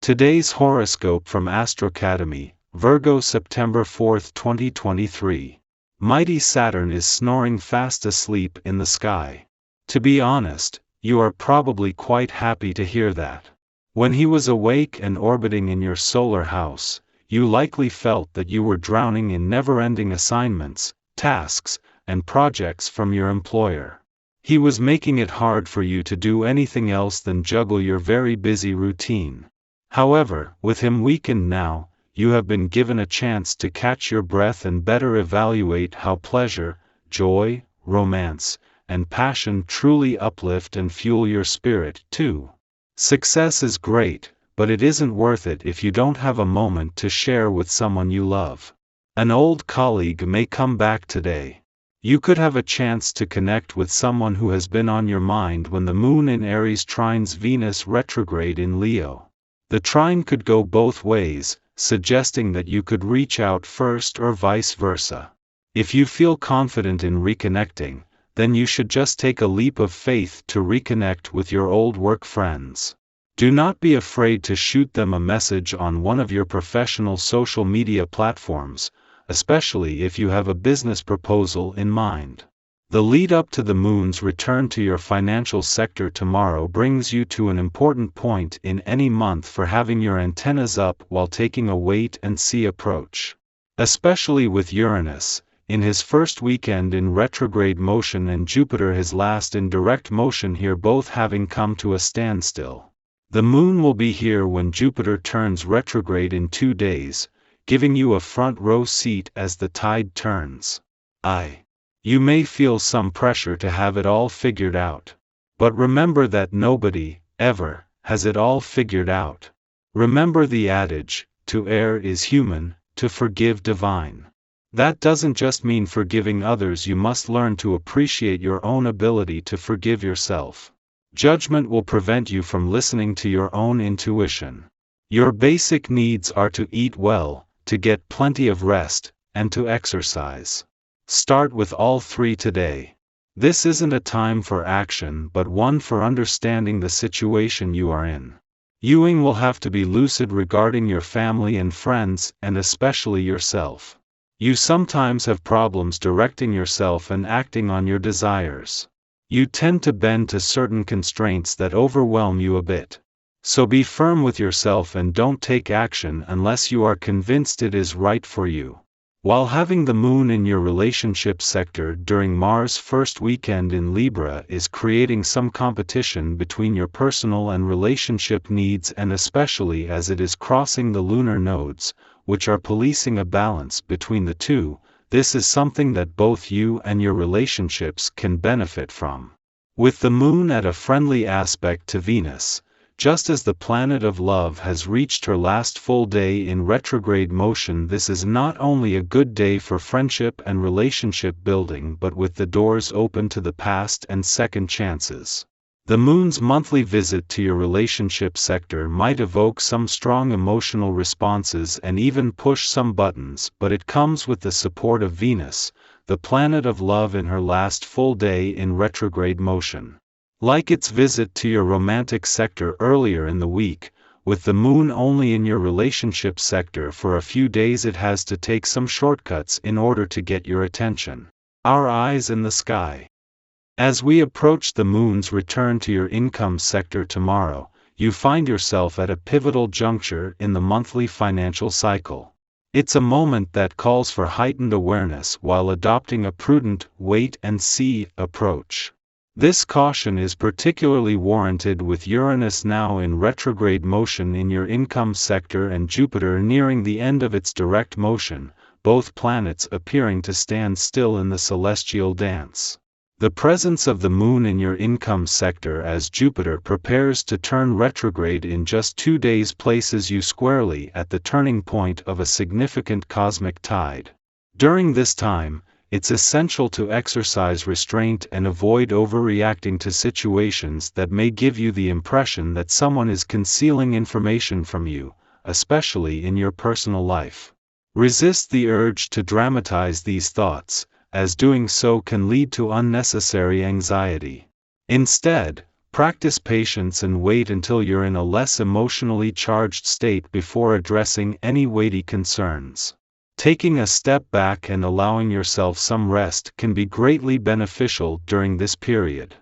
Today's horoscope from Astrocademy, Virgo September 4, 2023. Mighty Saturn is snoring fast asleep in the sky. To be honest, you are probably quite happy to hear that. When he was awake and orbiting in your solar house, you likely felt that you were drowning in never-ending assignments, tasks, and projects from your employer. He was making it hard for you to do anything else than juggle your very busy routine. However, with him weakened now, you have been given a chance to catch your breath and better evaluate how pleasure, joy, romance, and passion truly uplift and fuel your spirit, too. Success is great, but it isn't worth it if you don't have a moment to share with someone you love. An old colleague may come back today. You could have a chance to connect with someone who has been on your mind when the Moon in Aries trines Venus retrograde in Leo. The trine could go both ways, suggesting that you could reach out first or vice versa. If you feel confident in reconnecting, then you should just take a leap of faith to reconnect with your old work friends. Do not be afraid to shoot them a message on one of your professional social media platforms, especially if you have a business proposal in mind. The lead up to the Moon's return to your financial sector tomorrow brings you to an important point in any month for having your antennas up while taking a wait-and-see approach. Especially with Uranus, in his first weekend in retrograde motion, and Jupiter his last in direct motion here, both having come to a standstill. The Moon will be here when Jupiter turns retrograde in 2 days, giving you a front-row seat as the tide turns. You may feel some pressure to have it all figured out. But remember that nobody, ever, has it all figured out. Remember the adage, to err is human, to forgive divine. That doesn't just mean forgiving others, you must learn to appreciate your own ability to forgive yourself. Judgment will prevent you from listening to your own intuition. Your basic needs are to eat well, to get plenty of rest, and to exercise. Start with all three today. This isn't a time for action but one for understanding the situation you are in. You will have to be lucid regarding your family and friends, and especially yourself. You sometimes have problems directing yourself and acting on your desires. You tend to bend to certain constraints that overwhelm you a bit. So be firm with yourself and don't take action unless you are convinced it is right for you. While having the Moon in your relationship sector during Mars' first weekend in Libra is creating some competition between your personal and relationship needs, and especially as it is crossing the lunar nodes, which are policing a balance between the two, this is something that both you and your relationships can benefit from. With the Moon at a friendly aspect to Venus, just as the planet of love has reached her last full day in retrograde motion, this is not only a good day for friendship and relationship building but with the doors open to the past and second chances. The Moon's monthly visit to your relationship sector might evoke some strong emotional responses and even push some buttons, but it comes with the support of Venus, the planet of love, in her last full day in retrograde motion. Like its visit to your romantic sector earlier in the week, with the Moon only in your relationship sector for a few days, it has to take some shortcuts in order to get your attention. Our eyes in the sky. As we approach the Moon's return to your income sector tomorrow, you find yourself at a pivotal juncture in the monthly financial cycle. It's a moment that calls for heightened awareness while adopting a prudent wait-and-see approach. This caution is particularly warranted with Uranus now in retrograde motion in your income sector and Jupiter nearing the end of its direct motion, both planets appearing to stand still in the celestial dance. The presence of the Moon in your income sector as Jupiter prepares to turn retrograde in just 2 days places you squarely at the turning point of a significant cosmic tide. During this time, it's essential to exercise restraint and avoid overreacting to situations that may give you the impression that someone is concealing information from you, especially in your personal life. Resist the urge to dramatize these thoughts, as doing so can lead to unnecessary anxiety. Instead, Practice patience and wait until you're in a less emotionally charged state before addressing any weighty concerns. Taking a step back and allowing yourself some rest can be greatly beneficial during this period.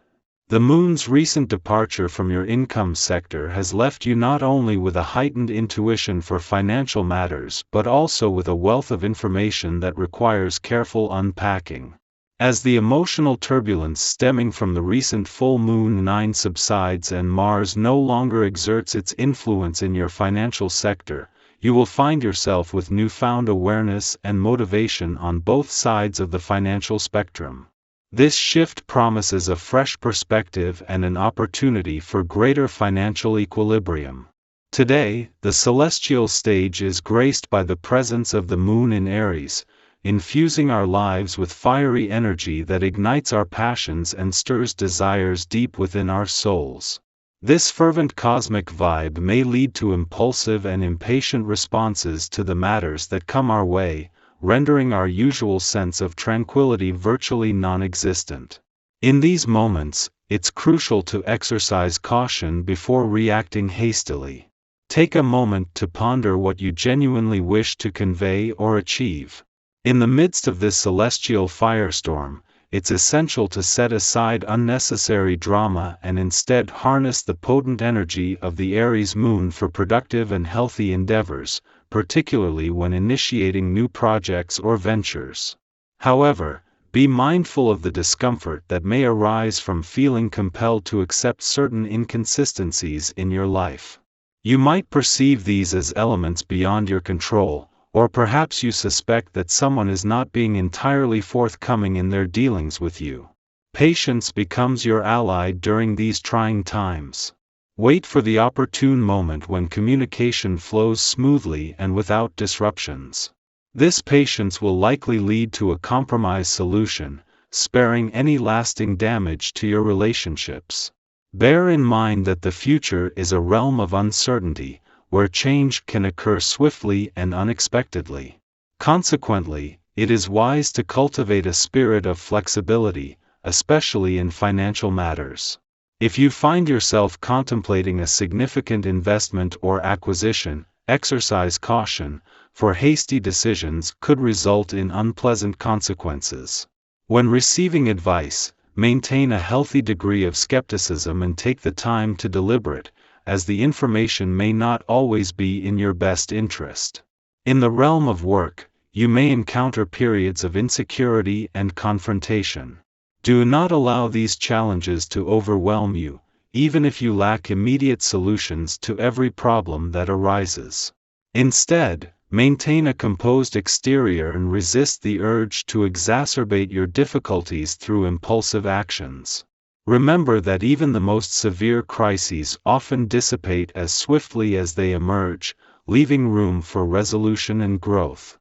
The moon's recent departure from your income sector has left you not only with a heightened intuition for financial matters but also with a wealth of information that requires careful unpacking. As the emotional turbulence stemming from the recent full moon 9 subsides and Mars no longer exerts its influence in your financial sector, you will find yourself with newfound awareness and motivation on both sides of the financial spectrum. This shift promises a fresh perspective and an opportunity for greater financial equilibrium. Today, the celestial stage is graced by the presence of the moon in Aries, infusing our lives with fiery energy that ignites our passions and stirs desires deep within our souls. This fervent cosmic vibe may lead to impulsive and impatient responses to the matters that come our way, rendering our usual sense of tranquility virtually non-existent. In these moments, it's crucial to exercise caution before reacting hastily. Take a moment to ponder what you genuinely wish to convey or achieve. In the midst of this celestial firestorm, it's essential to set aside unnecessary drama and instead harness the potent energy of the Aries moon for productive and healthy endeavors, particularly when initiating new projects or ventures. However, be mindful of the discomfort that may arise from feeling compelled to accept certain inconsistencies in your life. You might perceive these as elements beyond your control, or perhaps you suspect that someone is not being entirely forthcoming in their dealings with you. Patience becomes your ally during these trying times. Wait for the opportune moment when communication flows smoothly and without disruptions. This patience will likely lead to a compromise solution, sparing any lasting damage to your relationships. Bear in mind that the future is a realm of uncertainty, where change can occur swiftly and unexpectedly. Consequently, it is wise to cultivate a spirit of flexibility, especially in financial matters. If you find yourself contemplating a significant investment or acquisition, exercise caution, for hasty decisions could result in unpleasant consequences. When receiving advice, maintain a healthy degree of skepticism and take the time to deliberate, as the information may not always be in your best interest. In the realm of work, you may encounter periods of insecurity and confrontation. Do not allow these challenges to overwhelm you, even if you lack immediate solutions to every problem that arises. Instead, maintain a composed exterior and resist the urge to exacerbate your difficulties through impulsive actions. Remember that even the most severe crises often dissipate as swiftly as they emerge, leaving room for resolution and growth.